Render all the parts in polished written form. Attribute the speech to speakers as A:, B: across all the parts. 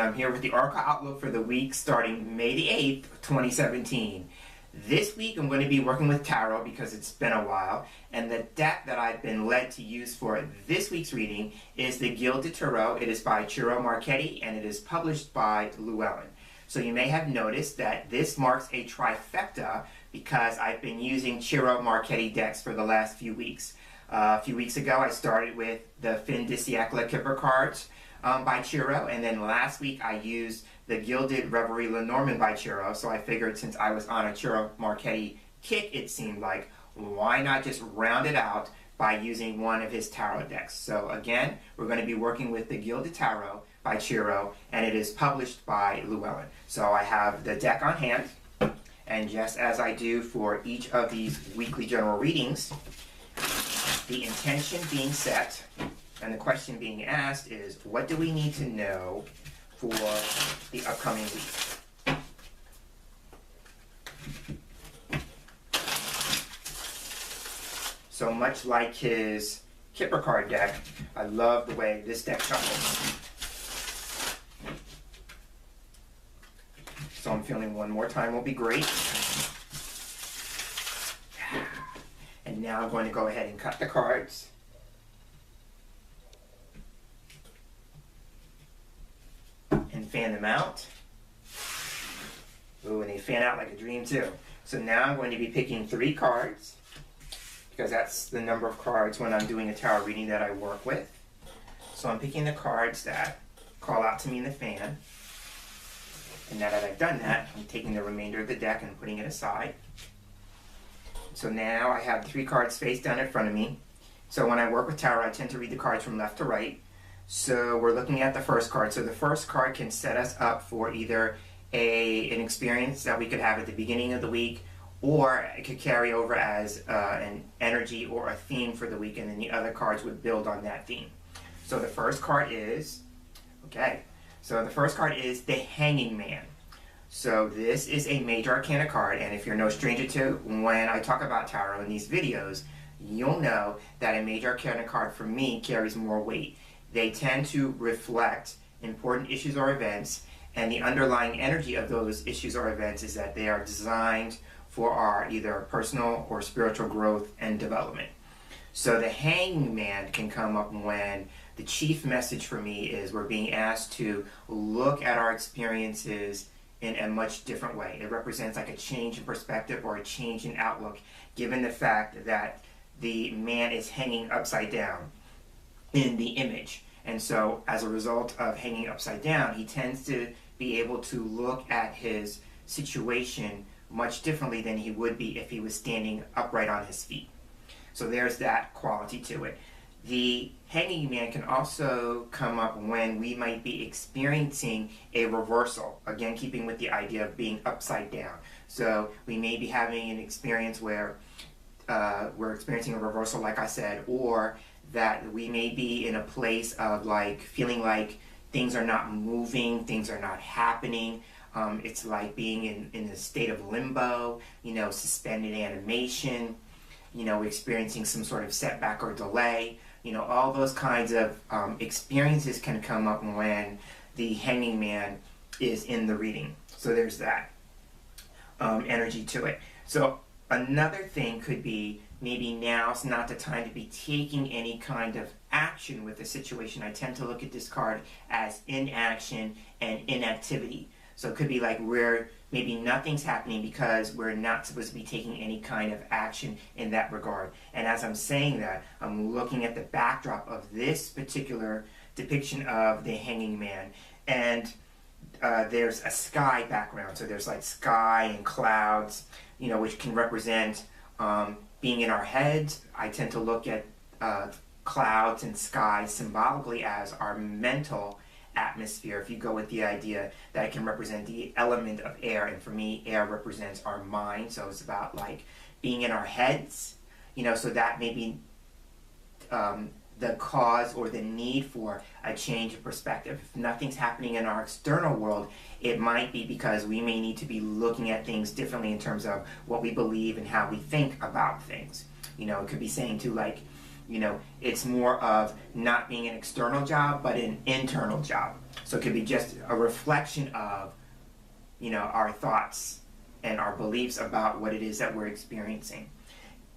A: I'm here with the Oracle Outlook for the week starting May the 8th, 2017. This week I'm going to be working with Tarot because it's been a while, and the deck that I've been led to use for this week's reading is the Gilded Tarot. It is by Ciro Marchetti and it is published by Llewellyn. So you may have noticed that this marks a trifecta because I've been using Ciro Marchetti decks for the last few weeks. A few weeks ago I started with the Fin de Siècle Kipper cards by Ciro, and then last week I used the Gilded Reverie Lenormand by Ciro. So I figured since I was on a Ciro Marchetti kick, it seemed like, why not just round it out by using one of his tarot decks. So again, we're going to be working with the Gilded Tarot by Ciro, and it is published by Llewellyn. So I have the deck on hand, and just as I do for each of these weekly general readings, the intention being set and the question being asked is, what do we need to know for the upcoming week? So much like his Kipper card deck, I love the way this deck shuffles. So I'm feeling one more time will be great. And now I'm going to go ahead and cut the cards. And fan them out. Ooh, and they fan out like a dream too. So now I'm going to be picking 3 cards, because that's the number of cards when I'm doing a tarot reading that I work with. So I'm picking the cards that call out to me in the fan. And now that I've done that, I'm taking the remainder of the deck and putting it aside. So now I have 3 cards face down in front of me. So when I work with tarot, I tend to read the cards from left to right. So we're looking at the first card. So the first card can set us up for either an experience that we could have at the beginning of the week, or it could carry over as an energy or a theme for the week, and then the other cards would build on that theme. So the first card is, so the first card is the Hanging Man. So this is a Major Arcana card, and if you're no stranger to when I talk about tarot in these videos, you'll know that a Major Arcana card for me carries more weight. They tend to reflect important issues or events, and the underlying energy of those issues or events is that they are designed for our either personal or spiritual growth and development. So the Hanging Man can come up when the chief message for me is we're being asked to look at our experiences in a much different way. It represents like a change in perspective or a change in outlook, given the fact that the man is hanging upside down in the image. And so as a result of hanging upside down, he tends to be able to look at his situation much differently than he would be if he was standing upright on his feet. So there's that quality to it. The Hanging Man can also come up when we might be experiencing a reversal, again keeping with the idea of being upside down. So we may be having an experience where we're experiencing a reversal, like I said, or that we may be in a place of like feeling like things are not moving, things are not happening. It's like being in a state of limbo, suspended animation, experiencing some sort of setback or delay. All those kinds of experiences can come up when the Hanging Man is in the reading. So there's that energy to it. So another thing could be maybe now's not the time to be taking any kind of action with the situation. I tend to look at this card as inaction and inactivity. So it could be like where maybe nothing's happening because we're not supposed to be taking any kind of action in that regard. And as I'm saying that, I'm looking at the backdrop of this particular depiction of the Hanging Man. And there's a sky background. So there's like sky and clouds, which can represent being in our heads. I tend to look at clouds and sky symbolically as our mental atmosphere, if you go with the idea that it can represent the element of air, and for me air represents our mind, so it's about like being in our heads, so that may be the cause or the need for a change of perspective. If nothing's happening in our external world, it might be because we may need to be looking at things differently in terms of what we believe and how we think about things. It could be saying to like, it's more of not being an external job, but an internal job. So it could be just a reflection of, you know, our thoughts and our beliefs about what it is that we're experiencing.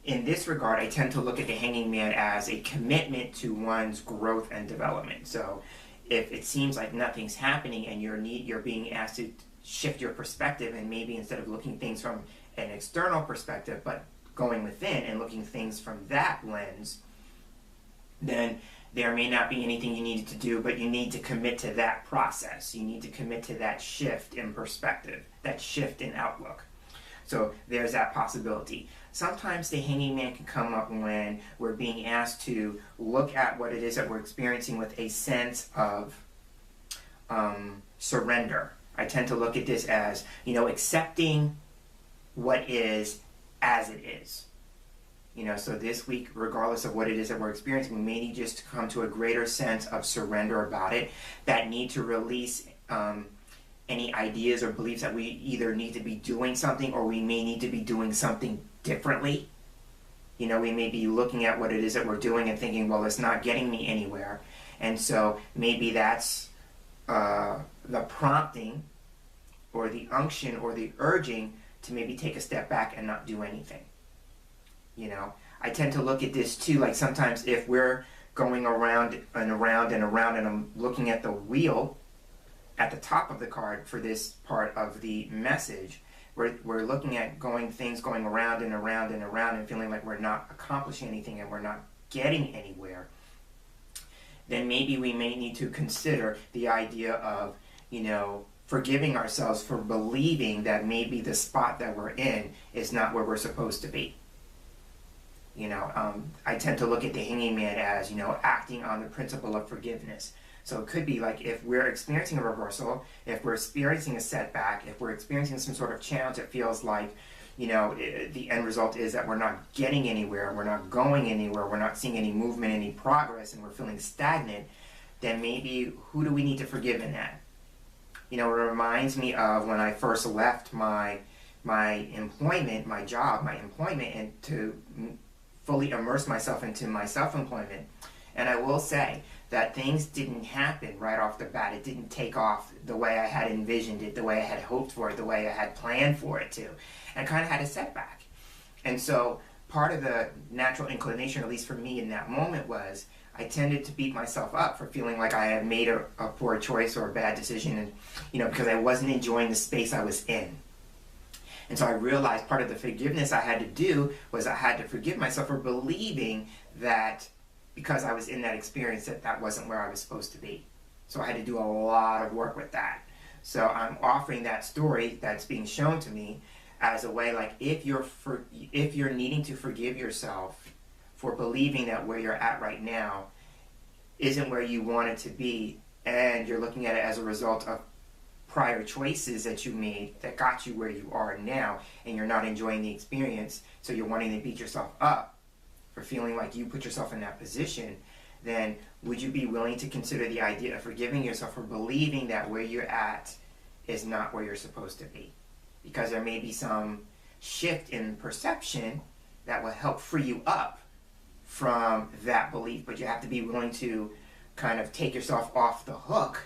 A: In this regard, I tend to look at the Hanging Man as a commitment to one's growth and development. So if it seems like nothing's happening and you're being asked to shift your perspective, and maybe instead of looking things from an external perspective, but going within and looking things from that lens, then there may not be anything you needed to do, but you need to commit to that process. You need to commit to that shift in perspective, that shift in outlook. So there's that possibility. Sometimes the Hanging Man can come up when we're being asked to look at what it is that we're experiencing with a sense of surrender. I tend to look at this as, you know, accepting what is as it is. You know, so this week, regardless of what it is that we're experiencing, we may need just to come to a greater sense of surrender about it, that need to release any ideas or beliefs that we either need to be doing something or we may need to be doing something differently. You know, we may be looking at what it is that we're doing and thinking, well, it's not getting me anywhere. And so maybe that's the prompting or the unction or the urging to maybe take a step back and not do anything. You know, I tend to look at this too, like sometimes if we're going around and around and around and I'm looking at the wheel at the top of the card for this part of the message, we're looking at things going around and around and around and feeling like we're not accomplishing anything and we're not getting anywhere, then maybe we may need to consider the idea of, you know, forgiving ourselves for believing that maybe the spot that we're in is not where we're supposed to be. You know, I tend to look at the Hanging Man as, you know, acting on the principle of forgiveness. So it could be like if we're experiencing a reversal, if we're experiencing a setback, if we're experiencing some sort of challenge that feels like, you know, the end result is that we're not getting anywhere, we're not going anywhere, we're not seeing any movement, any progress, and we're feeling stagnant, then maybe who do we need to forgive in that? You know, it reminds me of when I first left my employment, my job, my employment, and to fully immerse myself into my self-employment. And I will say that things didn't happen right off the bat. It didn't take off the way I had envisioned it, the way I had hoped for it, the way I had planned for it to. And I kind of had a setback. And so part of the natural inclination, at least for me in that moment, was I tended to beat myself up for feeling like I had made a poor choice or a bad decision, and, you know, because I wasn't enjoying the space I was in. And so I realized part of the forgiveness I had to do was I had to forgive myself for believing that because I was in that experience that wasn't where I was supposed to be. So I had to do a lot of work with that. So I'm offering that story that's being shown to me as a way, like, if you're needing to forgive yourself for believing that where you're at right now isn't where you want it to be, and you're looking at it as a result of prior choices that you made that got you where you are now, and you're not enjoying the experience, so you're wanting to beat yourself up for feeling like you put yourself in that position, then would you be willing to consider the idea of forgiving yourself for believing that where you're at is not where you're supposed to be? Because there may be some shift in perception that will help free you up from that belief, but you have to be willing to kind of take yourself off the hook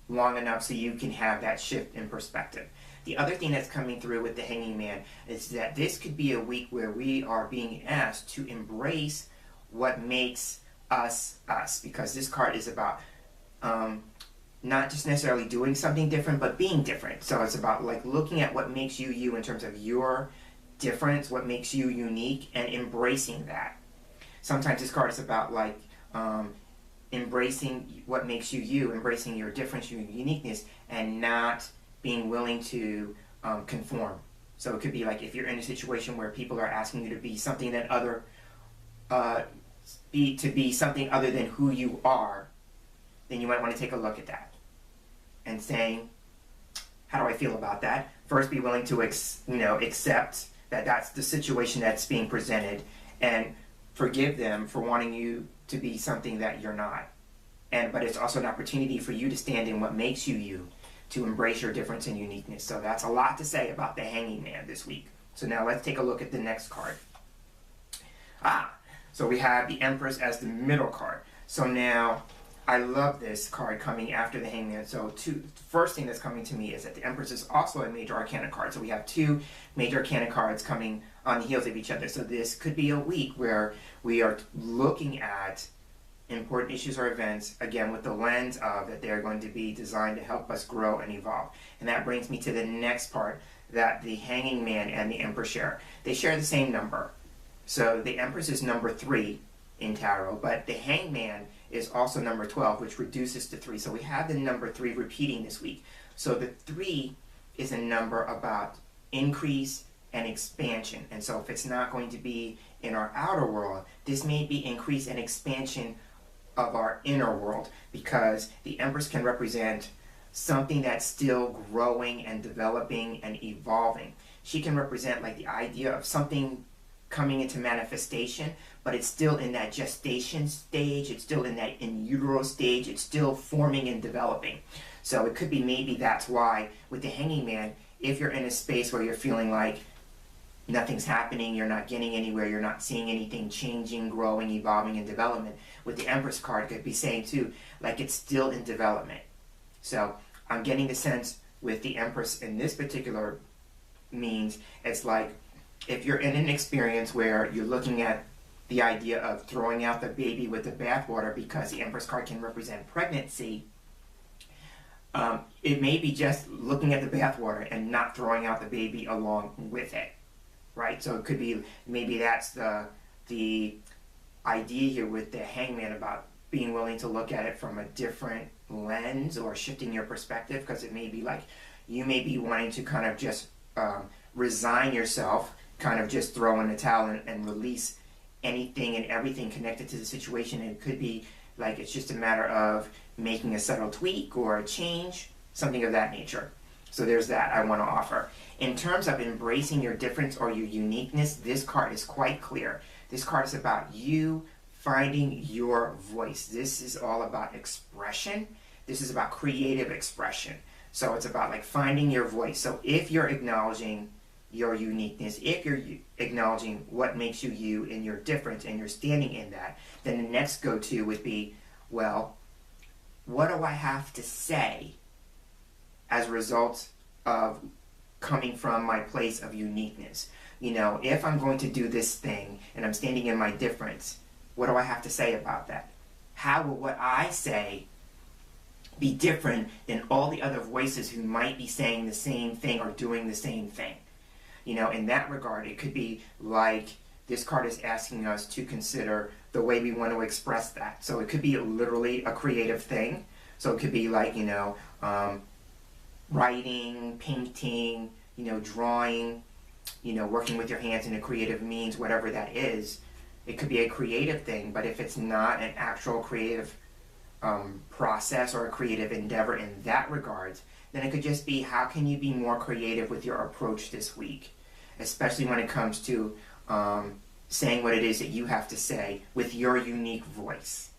A: long enough so you can have that shift in perspective. The other thing that's coming through with the Hanging Man is that this could be a week where we are being asked to embrace what makes us us, because this card is about not just necessarily doing something different, but being different. So it's about like looking at what makes you you in terms of your difference, what makes you unique, and embracing that. Sometimes this card is about like embracing what makes you you, embracing your difference, your uniqueness, and not being willing to conform. So it could be like if you're in a situation where people are asking you to be something that be something other than who you are, then you might want to take a look at that and saying, how do I feel about that? First, be willing to accept that that's the situation that's being presented, and forgive them for wanting you to be something that you're not. But it's also an opportunity for you to stand in what makes you you, to embrace your difference and uniqueness. So that's a lot to say about the Hanging Man this week. So now let's take a look at the next card. So we have the Empress as the middle card. So now I love this card coming after the Hangman. So first thing that's coming to me is that the Empress is also a major arcana card. So we have two major arcana cards coming on the heels of each other. So this could be a week where we are looking at important issues or events, again, with the lens of that they're going to be designed to help us grow and evolve. And that brings me to the next part, that the Hanging Man and the Empress share. They share the same number. So the Empress is number 3 in tarot, but the Hangman is also number 12, which reduces to 3. So we have the number 3 repeating this week. So the 3 is a number about increase and expansion. And so if it's not going to be in our outer world, this may be increase and expansion of our inner world, because the Empress can represent something that's still growing and developing and evolving. She can represent like the idea of something coming into manifestation, but it's still in that gestation stage, it's still in that in utero stage, it's still forming and developing. So it could be maybe that's why with the Hanging Man, if you're in a space where you're feeling like nothing's happening, you're not getting anywhere, you're not seeing anything changing, growing, evolving, and development, with the Empress card could be saying too, like it's still in development. So I'm getting the sense with the Empress in this particular means, it's like if you're in an experience where you're looking at the idea of throwing out the baby with the bathwater, because the Empress card can represent pregnancy, it may be just looking at the bathwater and not throwing out the baby along with it, right? So it could be, maybe that's the idea here with the Hangman, about being willing to look at it from a different lens or shifting your perspective, because it may be like you may be wanting to kind of just resign yourself, kind of just throw in the towel and release anything and everything connected to the situation. And it could be like it's just a matter of making a subtle tweak or a change, something of that nature. So there's that I want to offer. In terms of embracing your difference or your uniqueness, this card is quite clear. This card is about you finding your voice. This is all about expression. This is about creative expression. So it's about like finding your voice. So if you're acknowledging your uniqueness, if you're acknowledging what makes you you and your difference and you're standing in that, then the next go-to would be, well, what do I have to say as a result of coming from my place of uniqueness? You know, if I'm going to do this thing and I'm standing in my difference, what do I have to say about that? How will what I say be different than all the other voices who might be saying the same thing or doing the same thing? You know, in that regard, it could be like this card is asking us to consider the way we want to express that. So it could be literally a creative thing. So it could be like, you know, writing, painting, you know, drawing, you know, working with your hands in a creative means, whatever that is. It could be a creative thing, but if it's not an actual creative process or a creative endeavor in that regard, then it could just be, how can you be more creative with your approach this week? Especially when it comes to saying what it is that you have to say with your unique voice.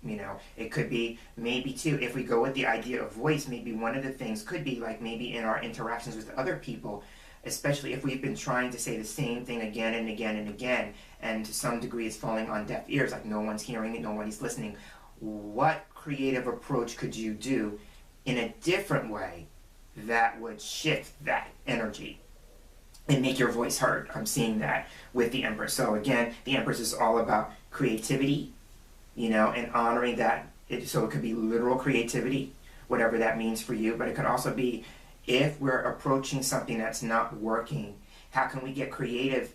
A: You know, it could be maybe too, if we go with the idea of voice, maybe one of the things could be like maybe in our interactions with other people, especially if we've been trying to say the same thing again and again and again, and to some degree it's falling on deaf ears, like no one's hearing it, nobody's listening. What creative approach could you do in a different way that would shift that energy and make your voice heard? I'm seeing that with the Empress. So again, the Empress is all about creativity, you know, and honoring that. So it could be literal creativity, whatever that means for you, but it could also be, if we're approaching something that's not working, how can we get creative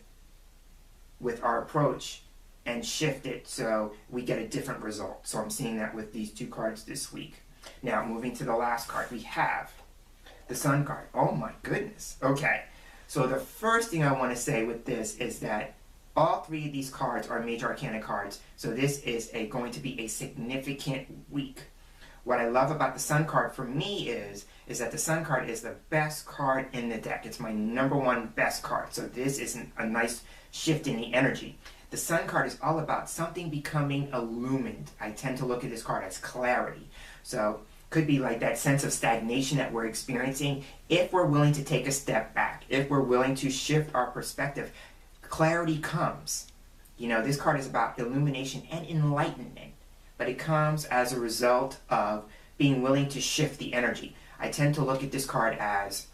A: with our approach and shift it so we get a different result? So I'm seeing that with these two cards this week. Now, moving to the last card, we have the Sun card. Oh my goodness. Okay. So the first thing I want to say with this is that all three of these cards are major arcana cards. So this is going to be a significant week. What I love about the Sun card for me is that the Sun card is the best card in the deck. It's my number one best card. So this is a nice shift in the energy. The Sun card is all about something becoming illumined. I tend to look at this card as clarity. So could be like that sense of stagnation that we're experiencing. If we're willing to take a step back, if we're willing to shift our perspective, clarity comes. You know, this card is about illumination and enlightenment. but it comes as a result of being willing to shift the energy. I tend to look at this card as,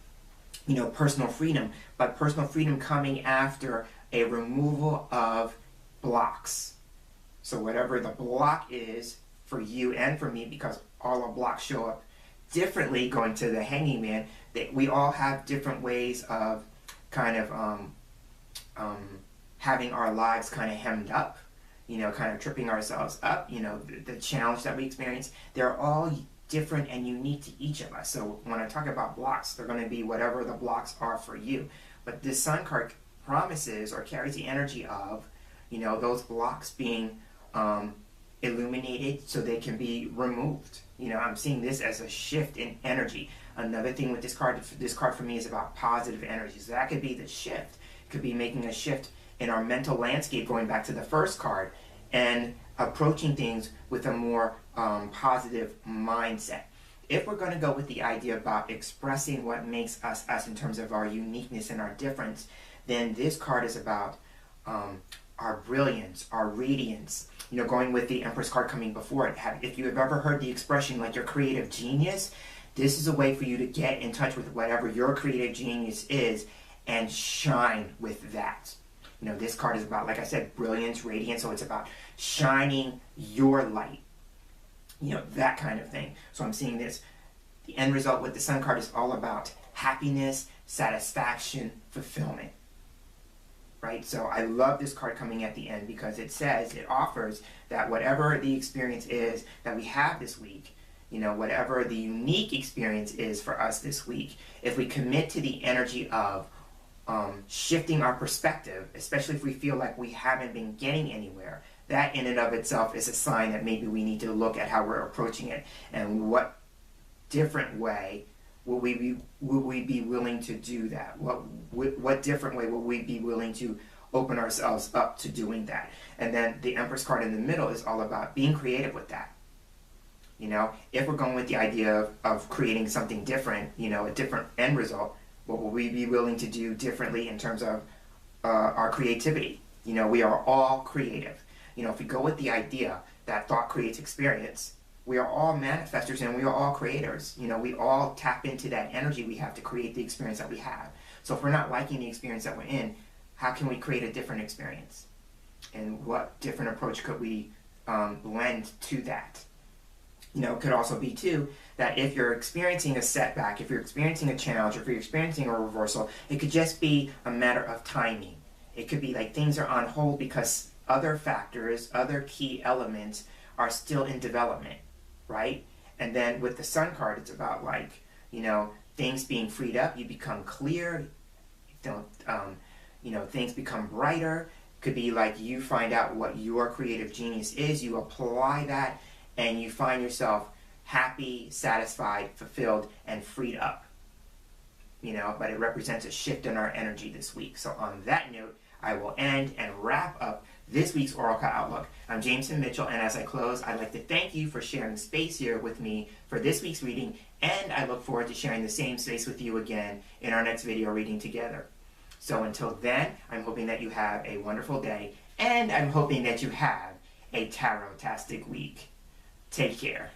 A: you know, personal freedom, but personal freedom coming after a removal of blocks. So whatever the block is for you and for me, because all our blocks show up differently, going to the Hanging Man, that we all have different ways of kind of having our lives kind of hemmed up, you know, kind of tripping ourselves up, you know, the challenge that we experience. They're all different and unique to each of us. So when I talk about blocks, they're going to be whatever the blocks are for you. But this Sun card promises or carries the energy of, you know, those blocks being illuminated so they can be removed. You know, I'm seeing this as a shift in energy. Another thing with this card for me is about positive energy. So that could be the shift. It could be making a shift in our mental landscape, going back to the first card, and approaching things with a more positive mindset. If we're going to go with the idea about expressing what makes us us in terms of our uniqueness and our difference, then this card is about our brilliance, our radiance. You know, going with the Empress card coming before it. If you have ever heard the expression like your creative genius, this is a way for you to get in touch with whatever your creative genius is and shine with that. You know, this card is about, like I said, brilliance, radiance, so it's about shining your light. You know, that kind of thing. So I'm seeing this. The end result with the Sun card is all about happiness, satisfaction, fulfillment. Right? So I love this card coming at the end because it says, it offers that whatever the experience is that we have this week, you know, whatever the unique experience is for us this week, if we commit to the energy of shifting our perspective, especially if we feel like we haven't been getting anywhere, that in and of itself is a sign that maybe we need to look at how we're approaching it and what different way will we be willing to do that? What different way will we be willing to open ourselves up to doing that? And then the Empress card in the middle is all about being creative with that. You know, if we're going with the idea of creating something different, you know, a different end result, what will we be willing to do differently in terms of our creativity? You know, we are all creative. You know, if we go with the idea that thought creates experience, we are all manifestors and we are all creators. You know, we all tap into that energy we have to create the experience that we have. So if we're not liking the experience that we're in, how can we create a different experience? And what different approach could we lend to that? You know, it could also be, too, that if you're experiencing a setback, if you're experiencing a challenge, or if you're experiencing a reversal, it could just be a matter of timing. It could be like things are on hold because other factors, other key elements are still in development, right? And then with the Sun card, it's about, like, you know, things being freed up. You become clear. You know, things become brighter. Could be like you find out what your creative genius is. You apply that, and you find yourself happy, satisfied, fulfilled, and freed up. You know, but it represents a shift in our energy this week. So on that note, I will end and wrap up this week's Oracle Outlook. I'm Jameson Mitchell, and as I close, I'd like to thank you for sharing space here with me for this week's reading, and I look forward to sharing the same space with you again in our next video reading together. So until then, I'm hoping that you have a wonderful day, and I'm hoping that you have a tarot-tastic week. Take care.